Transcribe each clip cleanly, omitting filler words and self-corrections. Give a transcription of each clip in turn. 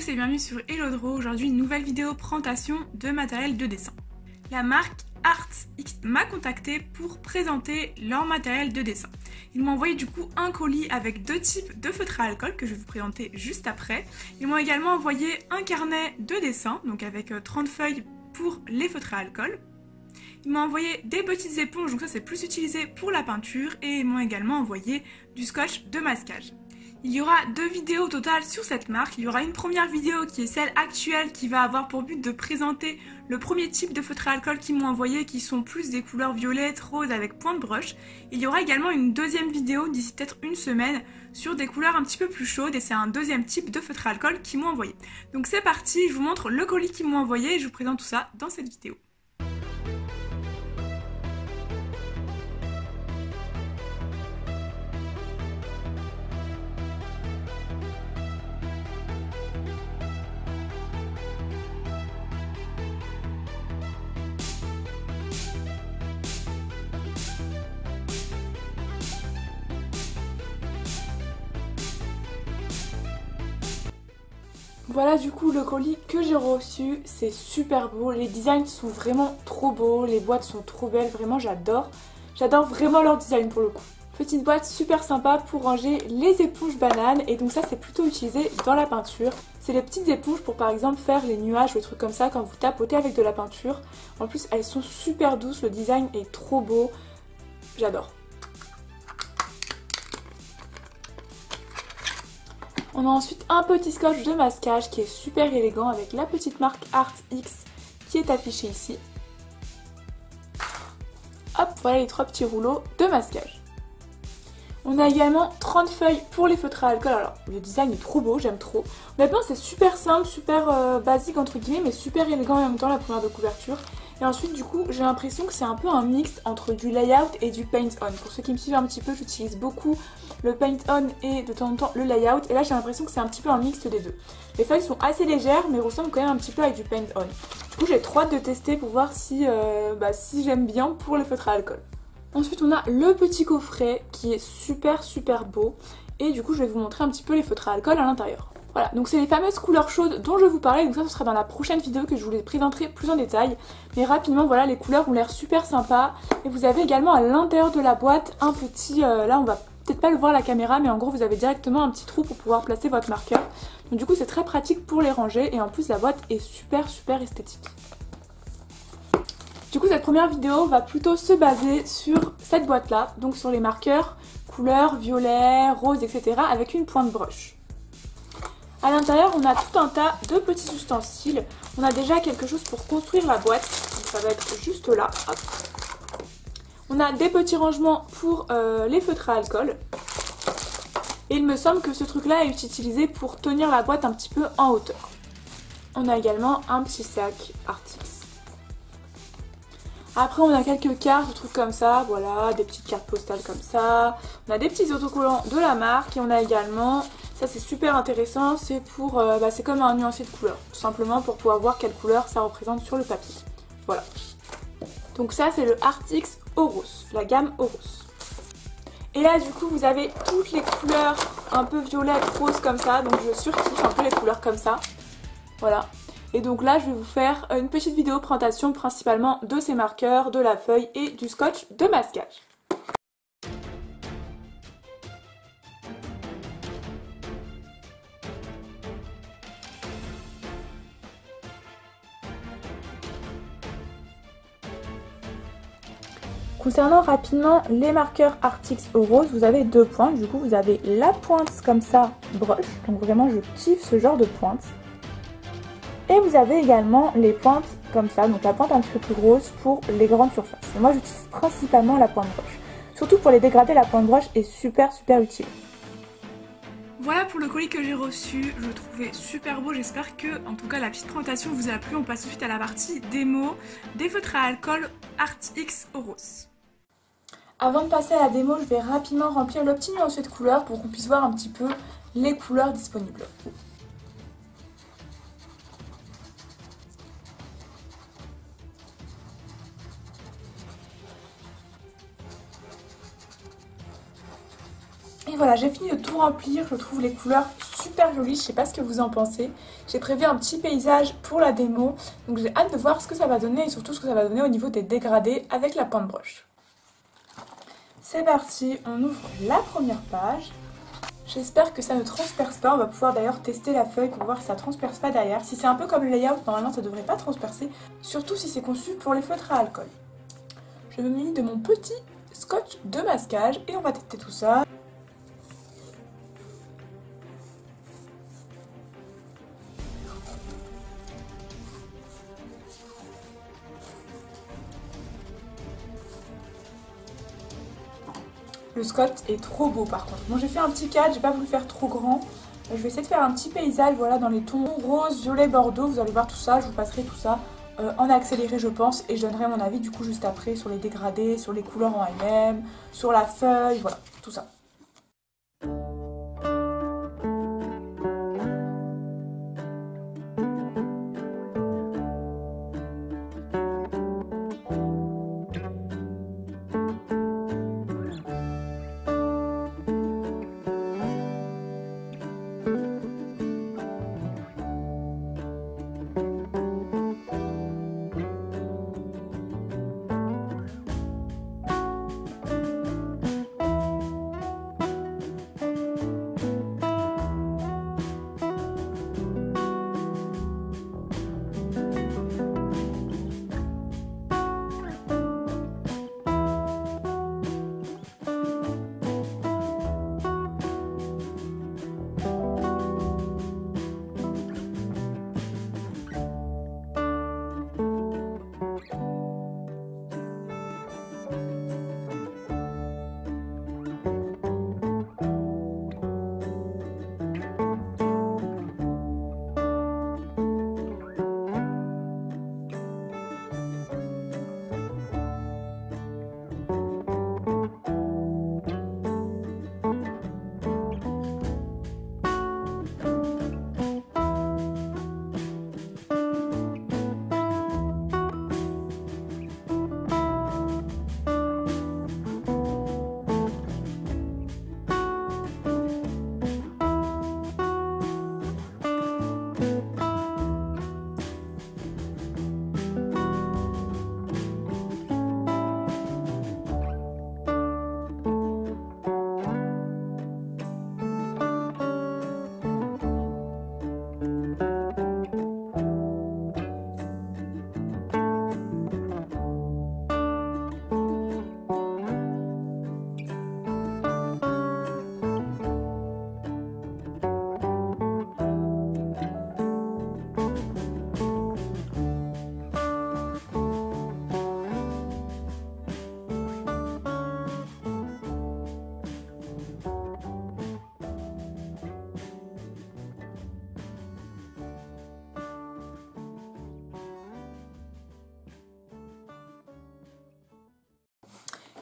tous et bienvenue sur Hello Draw. Aujourd'hui une nouvelle vidéo présentation de matériel de dessin. La marque ArtX m'a contacté pour présenter leur matériel de dessin. Ils m'ont envoyé du coup un colis avec deux types de feutres à alcool que je vais vous présenter juste après. Ils m'ont également envoyé un carnet de dessin, donc avec 30 feuilles pour les feutres à alcool. Ils m'ont envoyé des petites éponges, donc ça c'est plus utilisé pour la peinture, et ils m'ont également envoyé du scotch de masquage. Il y aura deux vidéos au total sur cette marque. Il y aura une première vidéo qui est celle actuelle qui va avoir pour but de présenter le premier type de feutres à alcool qu'ils m'ont envoyé qui sont plus des couleurs violettes, roses avec point de brush. Il y aura également une deuxième vidéo d'ici peut-être une semaine sur des couleurs un petit peu plus chaudes et c'est un deuxième type de feutres à alcool qu'ils m'ont envoyé. Donc c'est parti, je vous montre le colis qu'ils m'ont envoyé et je vous présente tout ça dans cette vidéo. Voilà du coup le colis que j'ai reçu, c'est super beau, les designs sont vraiment trop beaux, les boîtes sont trop belles, vraiment j'adore. J'adore vraiment leur design pour le coup. Petite boîte super sympa pour ranger les éponges bananes et donc ça c'est plutôt utilisé dans la peinture. C'est les petites éponges pour par exemple faire les nuages ou des trucs comme ça quand vous tapotez avec de la peinture. En plus elles sont super douces, le design est trop beau, j'adore. On a ensuite un petit scotch de masquage qui est super élégant avec la petite marque ArtX qui est affichée ici. Hop, voilà les trois petits rouleaux de masquage. On a également 30 feuilles pour les feutres à alcool. Alors, le design est trop beau, j'aime trop. Honnêtement, c'est super simple, super basique entre guillemets, mais super élégant en même temps la première de couverture. Et ensuite, du coup, j'ai l'impression que c'est un peu un mix entre du layout et du paint on. Pour ceux qui me suivent un petit peu, j'utilise beaucoup le paint on et de temps en temps le layout. Et là, j'ai l'impression que c'est un petit peu un mix des deux. Les feuilles sont assez légères, mais ressemblent quand même un petit peu avec du paint on. Du coup, j'ai trop hâte de tester pour voir si j'aime bien pour les feutres à alcool. Ensuite, on a le petit coffret qui est super beau. Et du coup, je vais vous montrer un petit peu les feutres à alcool à l'intérieur. Voilà, donc c'est les fameuses couleurs chaudes dont je vous parlais, donc ça ce sera dans la prochaine vidéo que je vous les présenterai plus en détail. Mais rapidement, voilà, les couleurs ont l'air super sympas. Et vous avez également à l'intérieur de la boîte un petit, là on va peut-être pas le voir à la caméra, mais en gros vous avez directement un petit trou pour pouvoir placer votre marqueur. Donc du coup c'est très pratique pour les ranger et en plus la boîte est super esthétique. Du coup cette première vidéo va plutôt se baser sur cette boîte là, donc sur les marqueurs couleurs violet, rose, etc. avec une pointe brush. À l'intérieur, on a tout un tas de petits ustensiles. On a déjà quelque chose pour construire la boîte. Donc ça va être juste là. Hop. On a des petits rangements pour les feutres à alcool. Et il me semble que ce truc-là est utilisé pour tenir la boîte un petit peu en hauteur. On a également un petit sac ArtX. Après, on a quelques cartes, des trucs comme ça. Voilà, des petites cartes postales comme ça. On a des petits autocollants de la marque. Et on a également... Ça c'est super intéressant, c'est pour, c'est comme un nuancier de couleurs, tout simplement pour pouvoir voir quelle couleur ça représente sur le papier. Voilà. Donc ça c'est le ArtX Oros, la gamme Oros. Et là du coup vous avez toutes les couleurs un peu violettes, roses comme ça, donc je surkiffe un peu les couleurs comme ça. Voilà. Et donc là je vais vous faire une petite vidéo présentation principalement de ces marqueurs, de la feuille et du scotch de masquage. Concernant rapidement les marqueurs ArtX Oros, vous avez deux pointes. Du coup, vous avez la pointe comme ça, brush. Donc vraiment, je kiffe ce genre de pointe. Et vous avez également les pointes comme ça. Donc la pointe un petit peu plus grosse pour les grandes surfaces. Et moi, j'utilise principalement la pointe brush. Surtout pour les dégradés, la pointe brush est super utile. Voilà pour le colis que j'ai reçu, je le trouvais super beau, j'espère que en tout cas la petite présentation vous a plu. On passe tout de suite à la partie démo des feutres à alcool ArtX Oros. Avant de passer à la démo, je vais rapidement remplir le petit nuancier de couleurs pour qu'on puisse voir un petit peu les couleurs disponibles. Et voilà, j'ai fini de tout remplir, je trouve les couleurs super joli, je sais pas ce que vous en pensez. J'ai prévu un petit paysage pour la démo, donc j'ai hâte de voir ce que ça va donner et surtout ce que ça va donner au niveau des dégradés avec la pointe brush. C'est parti, on ouvre la première page. J'espère que ça ne transperce pas, on va pouvoir d'ailleurs tester la feuille pour voir si ça transperce pas derrière. Si c'est un peu comme le layout, normalement ça devrait pas transpercer, surtout si c'est conçu pour les feutres à alcool. Je me munis de mon petit scotch de masquage et on va tester tout ça. Le scotch est trop beau par contre. Bon, j'ai fait un petit cadre, j'ai pas voulu faire trop grand. Je vais essayer de faire un petit paysage, voilà, dans les tons rose, violet, bordeaux. Vous allez voir tout ça, je vous passerai tout ça en accéléré je pense. Et je donnerai mon avis du coup juste après sur les dégradés, sur les couleurs en elles-mêmes, sur la feuille, voilà, tout ça.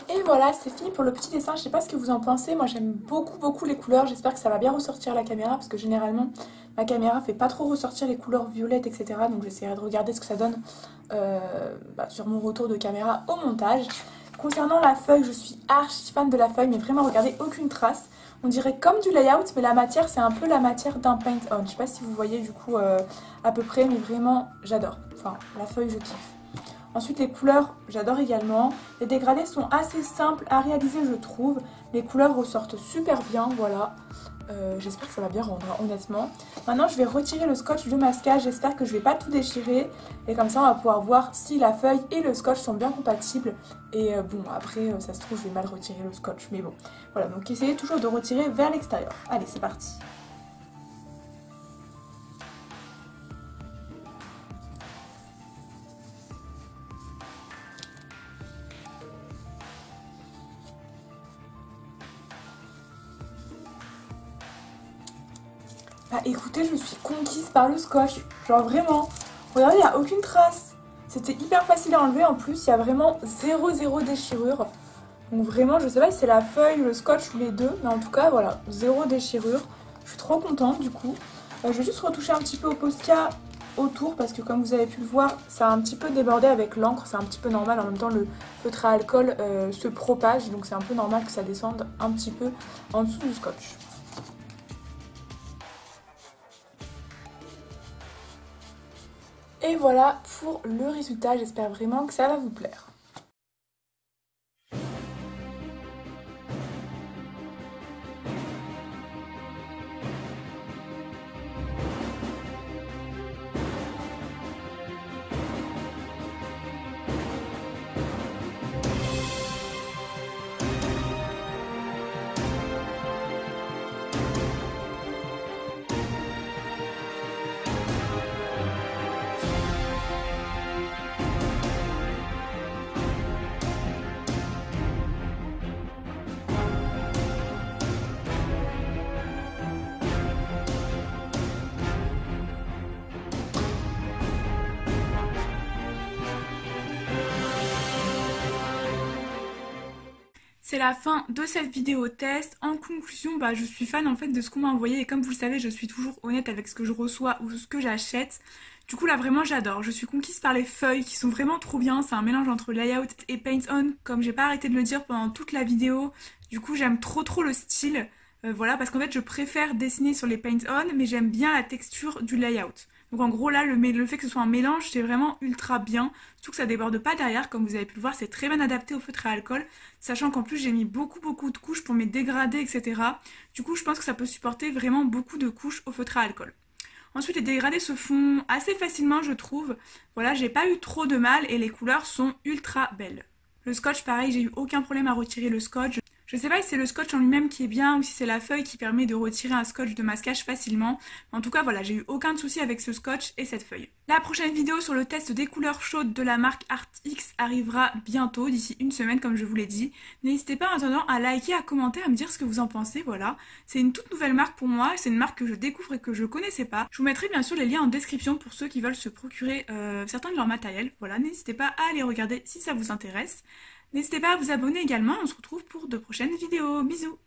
Et voilà, c'est fini pour le petit dessin. Je sais pas ce que vous en pensez. Moi, j'aime beaucoup les couleurs. J'espère que ça va bien ressortir à la caméra parce que généralement, ma caméra fait pas trop ressortir les couleurs violettes, etc. Donc, j'essaierai de regarder ce que ça donne sur mon retour de caméra au montage. Concernant la feuille, je suis archi fan de la feuille, mais vraiment, regardez, aucune trace. On dirait comme du layout, mais la matière, c'est un peu la matière d'un paint-on. Je sais pas si vous voyez du coup à peu près, mais vraiment, j'adore. Enfin, la feuille, je kiffe. Ensuite, les couleurs, j'adore également. Les dégradés sont assez simples à réaliser, je trouve. Les couleurs ressortent super bien, voilà. J'espère que ça va bien rendre, hein, honnêtement. Maintenant, je vais retirer le scotch de masquage. J'espère que je vais pas tout déchirer. Et comme ça, on va pouvoir voir si la feuille et le scotch sont bien compatibles. Et bon, après, ça se trouve, je vais mal retirer le scotch. Mais bon, voilà. Donc, essayez toujours de retirer vers l'extérieur. Allez, c'est parti. Bah écoutez, je suis conquise par le scotch, genre vraiment, regardez, il n'y a aucune trace. C'était hyper facile à enlever, en plus il y a vraiment zéro déchirure. Donc vraiment, je sais pas si c'est la feuille, le scotch ou les deux, mais en tout cas voilà, zéro déchirure. Je suis trop contente du coup. Je vais juste retoucher un petit peu au Posca autour parce que comme vous avez pu le voir, ça a un petit peu débordé avec l'encre, c'est un petit peu normal. En même temps, le feutre à alcool se propage, donc c'est un peu normal que ça descende un petit peu en dessous du scotch. Et voilà pour le résultat, j'espère vraiment que ça va vous plaire. C'est la fin de cette vidéo test. En conclusion, je suis fan en fait de ce qu'on m'a envoyé et comme vous le savez, je suis toujours honnête avec ce que je reçois ou ce que j'achète. Du coup là vraiment j'adore. Je suis conquise par les feuilles qui sont vraiment trop bien. C'est un mélange entre layout et paint on, comme j'ai pas arrêté de le dire pendant toute la vidéo. Du coup j'aime trop le style. Voilà, parce qu'en fait je préfère dessiner sur les paint on, mais j'aime bien la texture du layout. Donc en gros là, le fait que ce soit un mélange, c'est vraiment ultra bien. Surtout que ça déborde pas derrière, comme vous avez pu le voir, c'est très bien adapté au feutre à alcool. Sachant qu'en plus j'ai mis beaucoup de couches pour mes dégradés, etc. Du coup je pense que ça peut supporter vraiment beaucoup de couches au feutre à alcool. Ensuite les dégradés se font assez facilement je trouve. Voilà, j'ai pas eu trop de mal et les couleurs sont ultra belles. Le scotch pareil, j'ai eu aucun problème à retirer le scotch. Je sais pas si c'est le scotch en lui-même qui est bien ou si c'est la feuille qui permet de retirer un scotch de masquage facilement. En tout cas voilà, j'ai eu aucun souci avec ce scotch et cette feuille. La prochaine vidéo sur le test des couleurs chaudes de la marque ArtX arrivera bientôt, d'ici une semaine comme je vous l'ai dit. N'hésitez pas en attendant à liker, à commenter, à me dire ce que vous en pensez, voilà. C'est une toute nouvelle marque pour moi, c'est une marque que je découvre et que je connaissais pas. Je vous mettrai bien sûr les liens en description pour ceux qui veulent se procurer certains de leurs matériels. Voilà, n'hésitez pas à aller regarder si ça vous intéresse. N'hésitez pas à vous abonner également, on se retrouve pour de prochaines vidéos. Bisous!